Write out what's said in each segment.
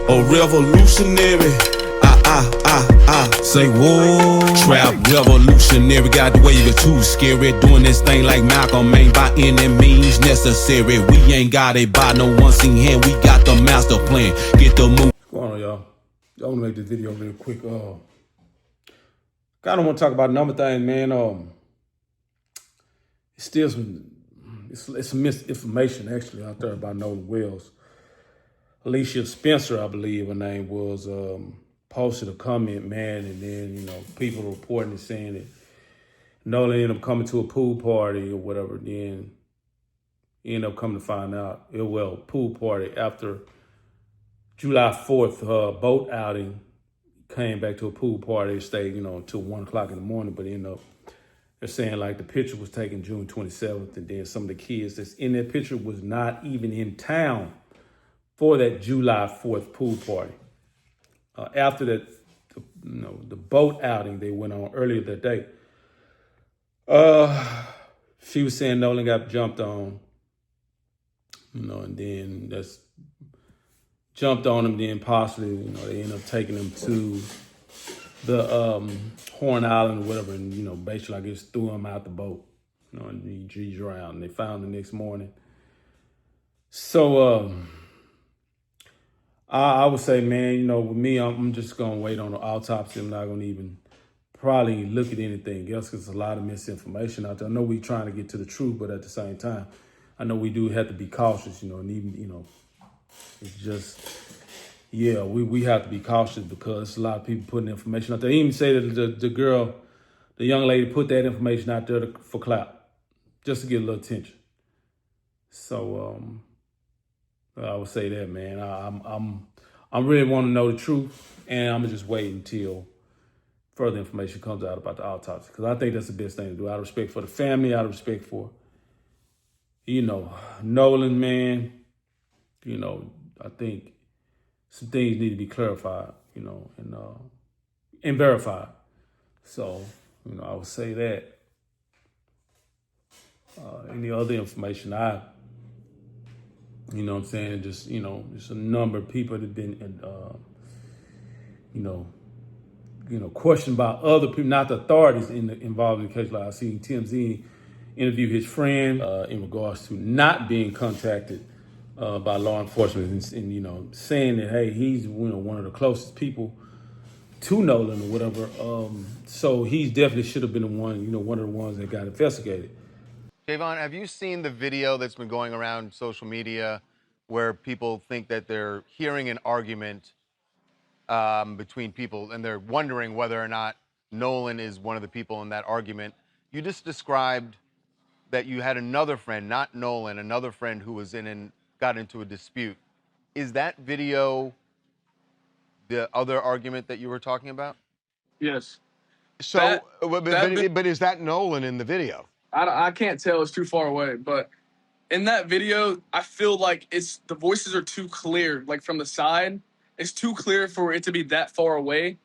A revolutionary. Say whoa. Trap revolutionary. Got the wave of too scary. Doing this thing like Malcolm ain't by any means necessary. We ain't got it by no one seen hand. We got the master plan. Get the move. What's going on, y'all? I want to make this video real quick. Kind of want to talk about another thing, man. It's still some misinformation actually out there about Nolan Wells. Alicia Spencer, I believe her name was, posted a comment, man, and then, people reporting and saying that Nolan ended up coming to a pool party or whatever, then he ended up coming to find out, pool party after July 4th, boat outing, came back to a pool party, stayed, until 1 o'clock in the morning, but ended up, they're saying like the picture was taken June 27th, and then some of the kids that's in that picture was not even in town for that July 4th pool party. After that, the boat outing they went on earlier that day, she was saying Nolan got jumped on, and then that's jumped on him. Then possibly, they ended up taking him to the Horn Island or whatever, and basically I guess threw him out the boat, and he drowned. And they found him the next morning. So. I would say, man, with me, I'm just going to wait on the autopsy. I'm not going to even probably look at anything else because there's a lot of misinformation out there. I know we're trying to get to the truth, but at the same time, I know we do have to be cautious, and even, it's just, yeah, we have to be cautious because a lot of people putting information out there. They even say that the young lady put that information out there for clout, just to get a little attention. So, I would say that, man. I really want to know the truth, and I'm gonna just wait until further information comes out about the autopsy, because I think that's the best thing to do. Out of respect for the family, out of respect for, Nolan, man. I think some things need to be clarified, and verified. So, I would say that. Any other information you know what I'm saying? Just, just a number of people that have been, questioned by other people, not the authorities involved in the case. Like I seen TMZ interview his friend in regards to not being contacted by law enforcement and saying that, hey, he's, one of the closest people to Nolan or whatever. So he definitely should have been the one, one of the ones that got investigated. Javon, have you seen the video that's been going around social media where people think that they're hearing an argument between people and they're wondering whether or not Nolan is one of the people in that argument? You just described that you had another friend, not Nolan, another friend who was in and got into a dispute. Is that video the other argument that you were talking about? Yes. So, but is that Nolan in the video? I can't tell. It's too far away. But in that video, I feel like the voices are too clear. Like from the side, it's too clear for it to be that far away,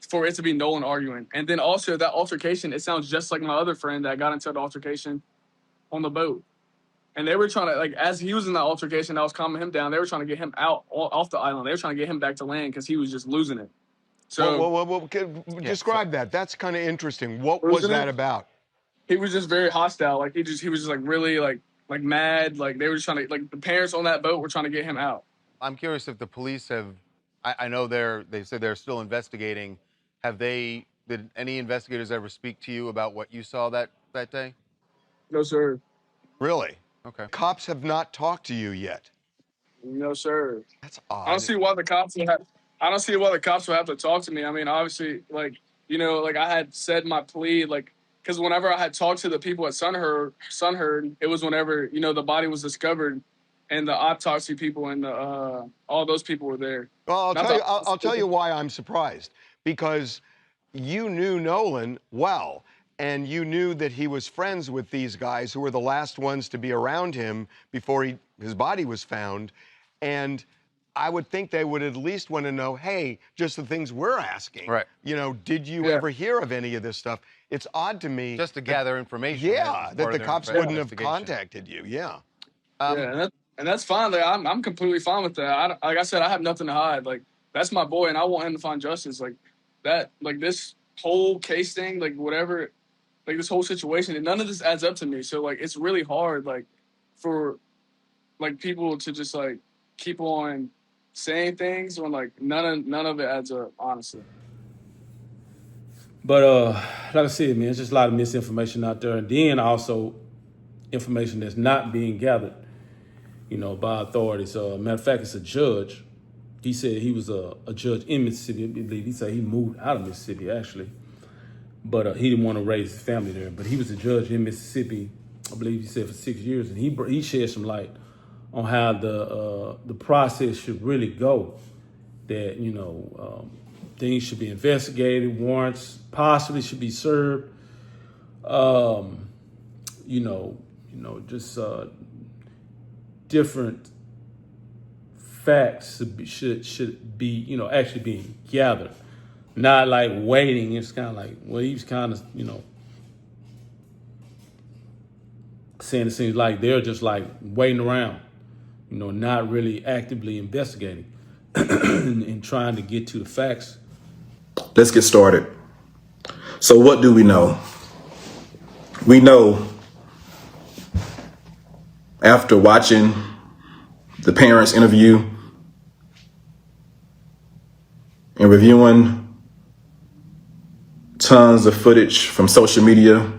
for it to be Nolan arguing. And then also that altercation, it sounds just like my other friend that got into the altercation on the boat. And they were trying to, like, as he was in that altercation, I was calming him down. They were trying to get him out off the island. They were trying to get him back to land because he was just losing it. So, describe that. That's kind of interesting. What was that about? He was just very hostile. Like he was just like really like mad. Like they were just trying to, like, the parents on that boat were trying to get him out. I'm curious if the police have, I know they said they're still investigating. Did any investigators ever speak to you about what you saw that day? No, sir. Really? Okay. Cops have not talked to you yet. No, sir. That's odd. I don't see why the cops would have to talk to me. I mean, obviously, like, like I had said my plea, like, because whenever I had talked to the people at Sunheard, it was whenever, the body was discovered and the autopsy people and all those people were there. Well, I'll tell you why I'm surprised. Because you knew Nolan well, and you knew that he was friends with these guys who were the last ones to be around him before his body was found. And I would think they would at least want to know, hey, just the things we're asking. Right. Did you ever hear of any of this stuff? It's odd to me. Just to gather information. Yeah, that the cops wouldn't have contacted you. Yeah. And that's fine. Like, I'm completely fine with that. Like I said, I have nothing to hide. Like, that's my boy, and I want him to find justice. Like that. Like this whole case thing. Like whatever. Like this whole situation. And none of this adds up to me. So like, it's really hard. Like for like people to just like keep on saying things when like none of it adds up. Honestly. But like I said, man, it's just a lot of misinformation out there, and then also information that's not being gathered, by authorities. Matter of fact, it's a judge. He said he was a judge in Mississippi. I believe he said he moved out of Mississippi actually, but he didn't want to raise his family there. But he was a judge in Mississippi, I believe he said for 6 years, and he shed some light on how the process should really go. That things should be investigated, warrants possibly should be served. Just different facts should be actually being gathered, not like waiting. It's kind of like, well, he was kind of saying it seems like they're just like waiting around, not really actively investigating and trying to get to the facts. Let's get started. So what do we know? We know after watching the parents' interview and reviewing tons of footage from social media,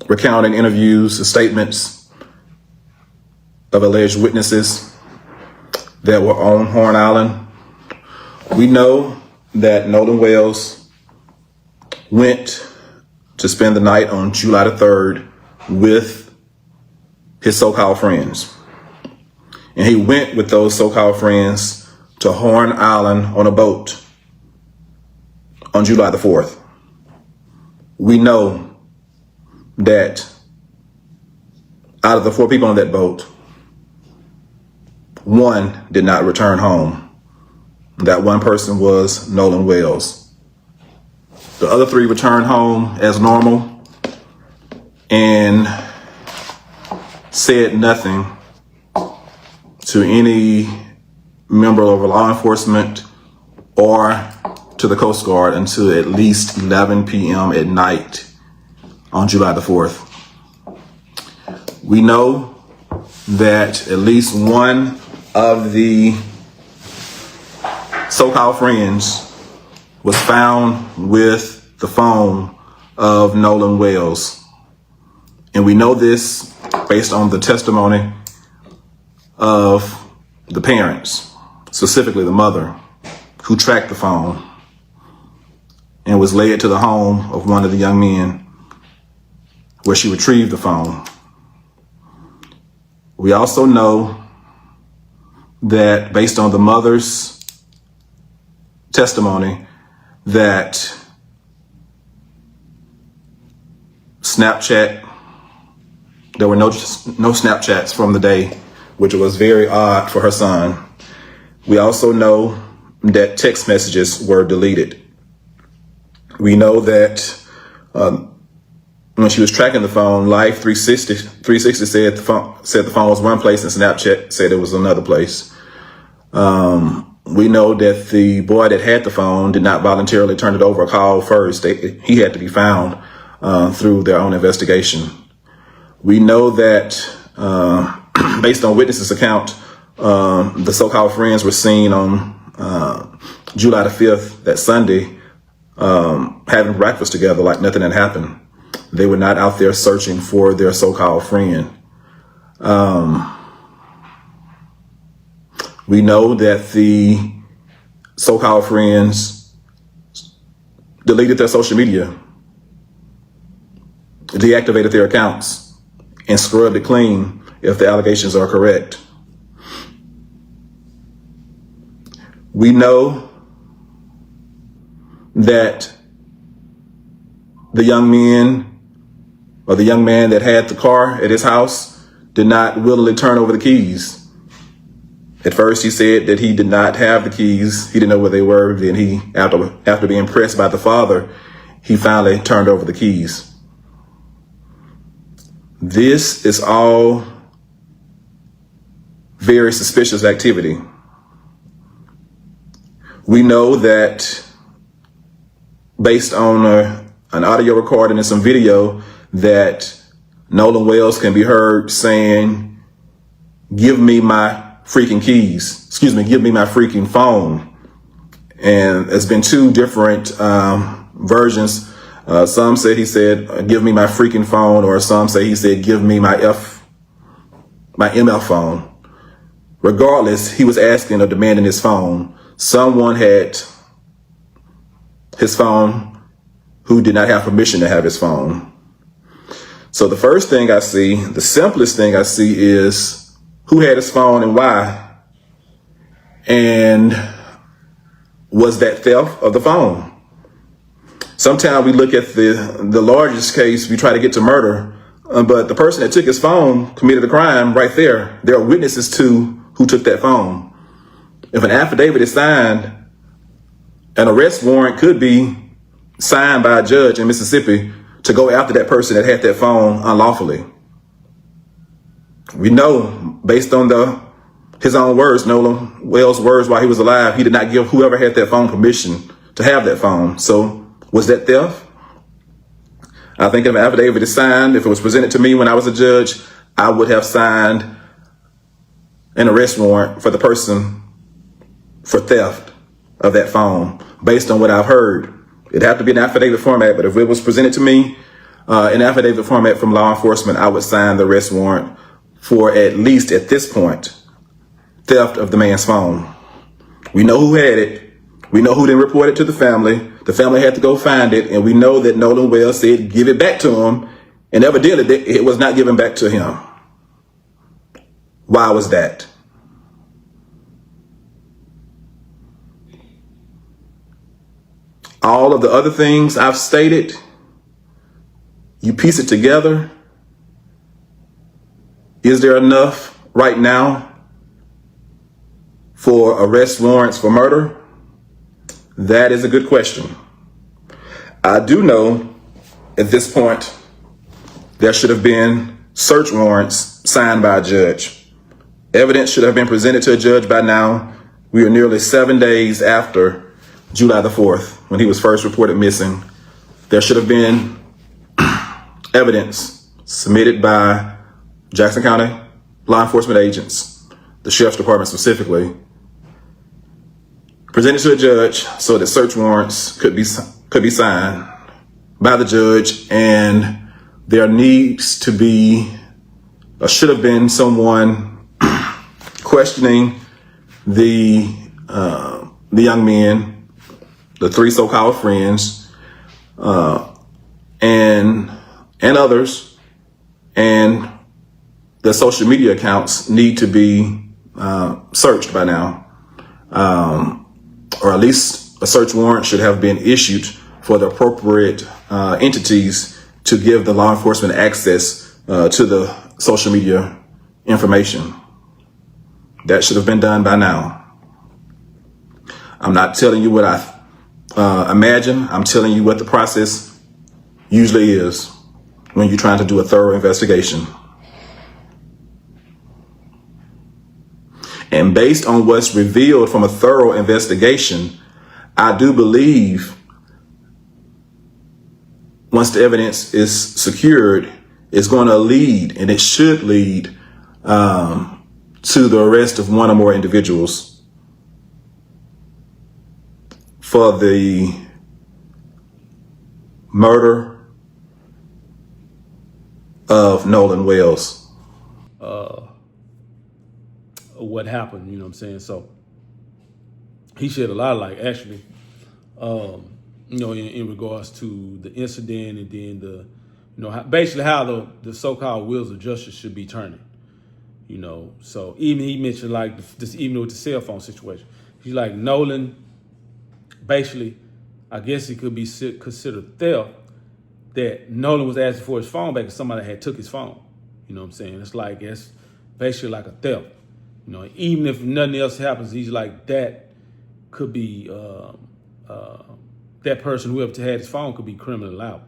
recounting interviews and statements of alleged witnesses that were on Horn Island, we know that Nolan Wells went to spend the night on July the 3rd with his so-called friends. And he went with those so-called friends to Horn Island on a boat on July the 4th. We know that out of the 4 people on that boat, 1 did not return home. That one person was Nolan Wells. The other 3 returned home as normal and said nothing to any member of law enforcement or to the Coast Guard until at least 11 p.m. at night on July the 4th. We know that at least one of the so-called friends was found with the phone of Nolan Wells. And we know this based on the testimony of the parents, specifically the mother, who tracked the phone and was led to the home of one of the young men where she retrieved the phone. We also know that based on the mother's testimony that there were no Snapchats from the day, which was very odd for her son. We also know that text messages were deleted. We know that when she was tracking the phone, Life 360 said the phone was one place and Snapchat said it was another place. We know that the boy that had the phone did not voluntarily turn it over or call first. He had to be found through their own investigation. We know that based on witnesses' account, the so-called friends were seen on July the 5th, that Sunday, having breakfast together like nothing had happened. They were not out there searching for their so-called friend. We know that the so-called friends deleted their social media, deactivated their accounts, and scrubbed it clean if the allegations are correct. We know that the young man that had the car at his house did not willingly turn over the keys. At first, he said that he did not have the keys. He didn't know where they were. Then he, after being pressed by the father, he finally turned over the keys. This is all very suspicious activity. We know that based on an audio recording and some video that Nolan Wells can be heard saying, "Give me my freaking keys." Excuse me, "Give me my freaking phone." And there's been two different versions. Some say he said, "Give me my freaking phone," or some say he said, "Give me my MF phone." Regardless, he was asking or demanding his phone. Someone had his phone who did not have permission to have his phone. So the first thing I see, the simplest thing I see, is who had his phone and why. And was that theft of the phone? Sometimes we look at the largest case, we try to get to murder, but the person that took his phone committed a crime right there. There are witnesses to who took that phone. If an affidavit is signed, an arrest warrant could be signed by a judge in Mississippi to go after that person that had that phone unlawfully. We know, based on his own words, Nolan Wells' words while he was alive, he did not give whoever had that phone permission to have that phone. So was that theft? I think if an affidavit is signed, if it was presented to me when I was a judge, I would have signed an arrest warrant for the person for theft of that phone, based on what I've heard. It'd have to be an affidavit format, but if it was presented to me in affidavit format from law enforcement, I would sign the arrest warrant for, at least at this point, theft of the man's phone. We know who had it. We know who didn't report it to the family. The family had to go find it, and we know that Nolan Wells said give it back to him, and evidently it was not given back to him. Why was that? All of the other things I've stated, you piece it together. Is there enough right now for arrest warrants for murder? That is a good question. I do know at this point there should have been search warrants signed by a judge. Evidence should have been presented to a judge by now. We are nearly 7 days after July the 4th, when he was first reported missing. There should have been evidence submitted by Jackson County law enforcement agents, the Sheriff's Department specifically, presented to a judge so that search warrants could be signed by the judge, and there needs to be, or should have been, someone questioning the young men, the three so-called friends, and others, and the social media accounts need to be searched by now, or at least a search warrant should have been issued for the appropriate entities to give the law enforcement access to the social media information. That should have been done by now. I'm not telling you what I imagine. I'm telling you what the process usually is when you're trying to do a thorough investigation. And based on what's revealed from a thorough investigation, I do believe once the evidence is secured, it's going to lead, and it should lead, to the arrest of one or more individuals for the murder of Nolan Wells. What happened, you know what I'm saying? So he shed a lot of light, actually, in regards to the incident, and then basically how the so-called wheels of justice should be turning. So even he mentioned like even with the cell phone situation, he's like, Nolan, basically, I guess it could be considered theft that Nolan was asking for his phone back because somebody had took his phone. You know what I'm saying? It's basically like a theft. Even if nothing else happens, he's like, that could be, that person, whoever had his phone, could be criminally liable.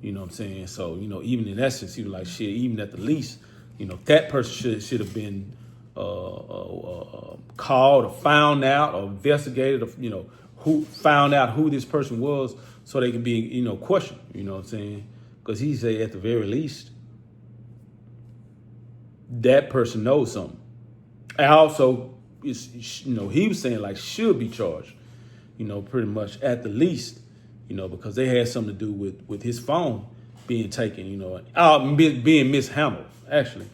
You know what I'm saying? So, you know, even in essence, he was like, shit, even at the least, you know, that person should have been called or found out or investigated, or, you know, who found out who this person was so they can be, you know, questioned. You know what I'm saying? Because he said at the very least, that person knows something. And also, it's, you know, he was saying like should be charged, you know, pretty much at the least, you know, because they had something to do with his phone being taken, you know, being mishandled, actually.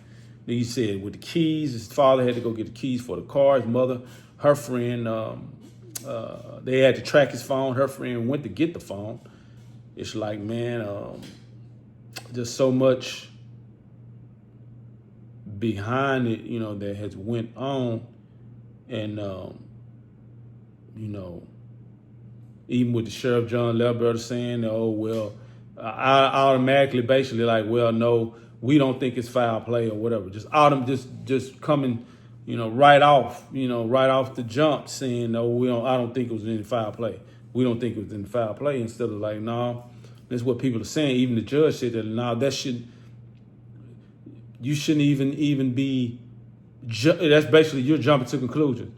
He said with the keys, his father had to go get the keys for the car. His mother, her friend, they had to track his phone. Her friend went to get the phone. It's like, man, just so much behind it, you know, that has went on. And, you know, even with the Sheriff John Ledbetter saying, oh, well, I automatically basically like, well, no, we don't think it's foul play or whatever. Just coming, you know, right off the jump saying, no, I don't think it was any foul play. We don't think it was any foul play. Instead of like, no, that's what people are saying. Even the judge said that, no, you shouldn't even be, that's basically you're jumping to conclusions.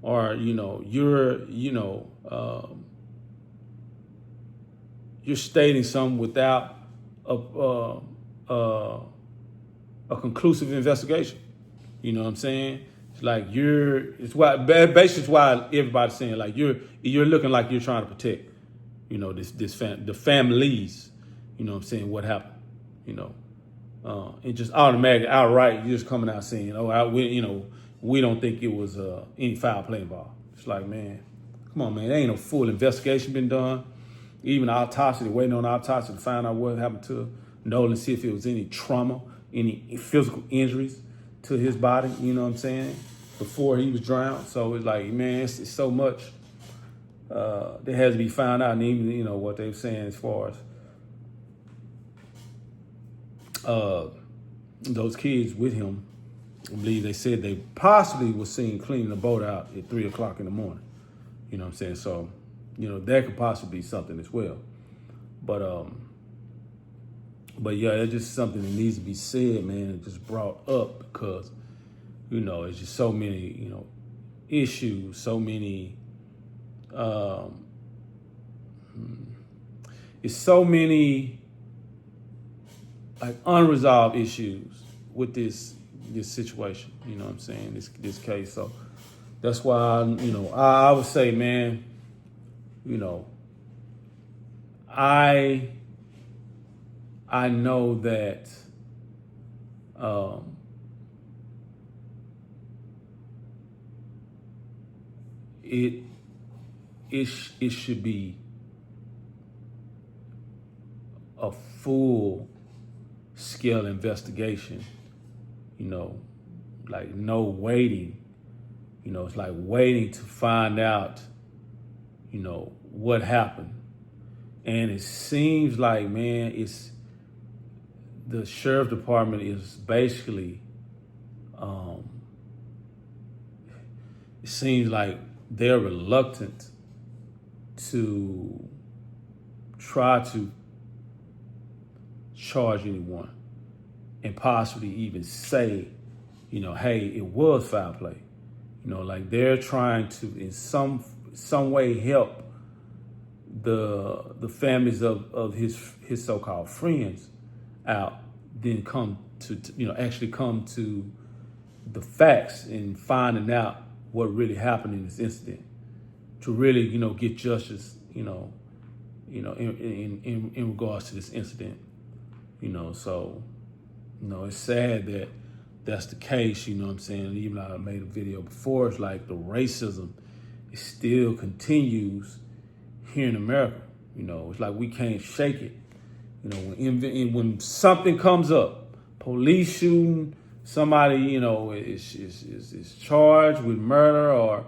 Or, you know, you're stating something without a conclusive investigation. You know what I'm saying? It's like it's why everybody's saying like you're looking like you're trying to protect, you know, the families, you know what I'm saying, what happened, you know, and just automatically outright you're just coming out saying, we don't think it was any foul play involved. It's like, man, come on, man, there ain't no full investigation been done. Even autopsy, they're waiting on autopsy to find out what happened to Nolan, see if it was any trauma, any physical injuries to his body, you know what I'm saying, before he was drowned. So it's like, man, it's so much that has to be found out. And even, you know, what they were saying as far as those kids with him, I believe they said they possibly was seen cleaning the boat out at 3 o'clock in the morning. You know what I'm saying? So, you know, that could possibly be something as well. But yeah, it's just something that needs to be said, man, and just brought up because, you know, it's just so many, you know, issues, so many, it's so many like unresolved issues with this situation, you know what I'm saying, this case. So that's why, you know, I would say, man, you know, I know that it should be a full scale investigation, you know, like no waiting, you know, it's like waiting to find out, you know, what happened. And it seems like, man, the sheriff department is basically, it seems like they're reluctant to try to charge anyone and possibly even say, you know, hey, it was foul play. You know, like they're trying to in some way help the families of his so-called friends out, then come to you know, actually come to the facts and finding out what really happened in this incident, to really, you know, get justice, you know, in regards to this incident, you know. So, you know, it's sad that that's the case, you know what I'm saying. Even though I made a video before, it's like the racism, it still continues here in America. You know, it's like we can't shake it. You know, when something comes up, police shooting, somebody, you know, is charged with murder, or,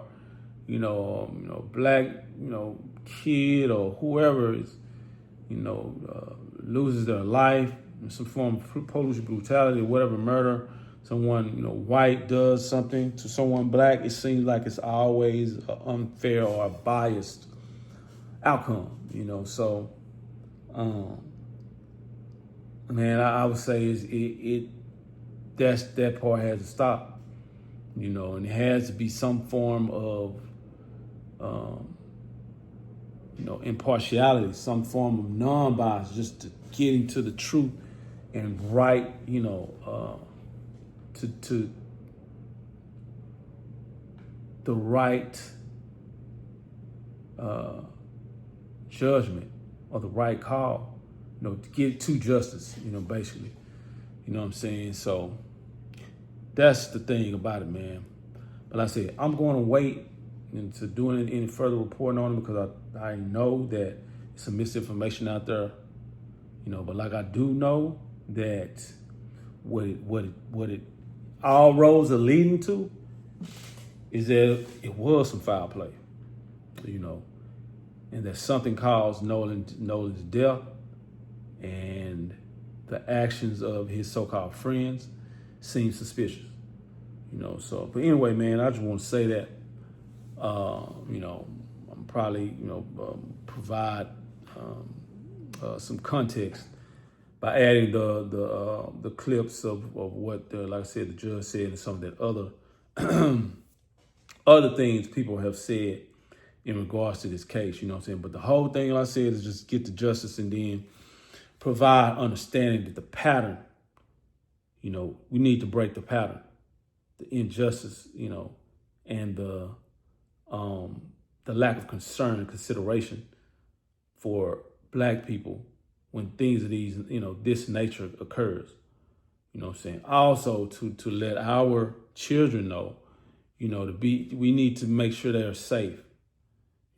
you know, black, you know, kid or whoever is, you know, loses their life in some form of police brutality or whatever, murder, someone, you know, white does something to someone black, it seems like it's always an unfair or a biased outcome, you know. So man, I would say that part has to stop, you know, and it has to be some form of, you know, impartiality, some form of non-bias, just to getting to the truth and right, you know, to the right judgment or the right call, you know, to get to justice, you know, basically, you know what I'm saying? So that's the thing about it, man. But like I said, I'm going to wait into doing any further reporting on it because I know that some misinformation out there, you know, but like I do know that what it all roads are leading to is that it was some foul play, you know, and that something caused Nolan's death, and the actions of his so-called friends seem suspicious, you know. So, but anyway, man, I just want to say that, you know, I'm probably, you know, provide some context by adding the clips of what, like I said, the judge said and some of that other things people have said in regards to this case, you know what I'm saying? But the whole thing, like I said, is just get to justice and then provide understanding that the pattern, you know, we need to break the pattern, the injustice, you know, and the lack of concern and consideration for Black people when things of these, you know, this nature occurs. You know what I'm saying? Also to let our children know, you know, we need to make sure they're safe,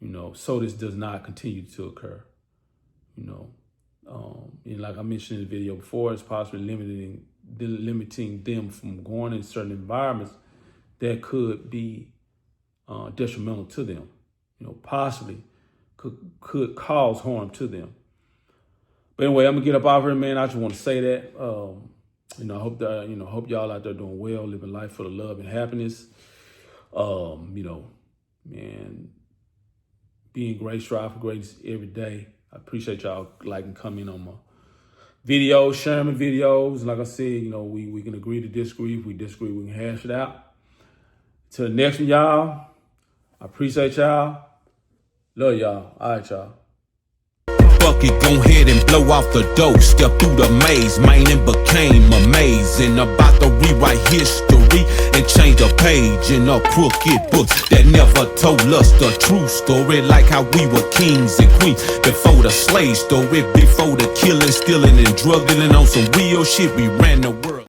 you know, so this does not continue to occur. You know, and like I mentioned in the video before, it's possibly limiting them from going in certain environments that could be detrimental to them, you know, possibly could cause harm to them. But anyway, I'm gonna get up out of here, man. I just want to say that, you know, I hope that, you know, hope y'all out there doing well, living life full of love and happiness. You know, man, being great, strive for greatness every day. I appreciate y'all liking, coming on my videos, sharing my videos. Like I said, you know, we can agree to disagree. If we disagree, we can hash it out. Till the next one, y'all. I appreciate y'all. Love y'all. All right, y'all. Fuck it, go ahead and blow off the dough. Step through the maze, man, and became amazing. About to rewrite history and change a page in a crooked book that never told us the true story. Like how we were kings and queens before the slave story, before the killing, stealing, and drug dealing on some real shit. We ran the world.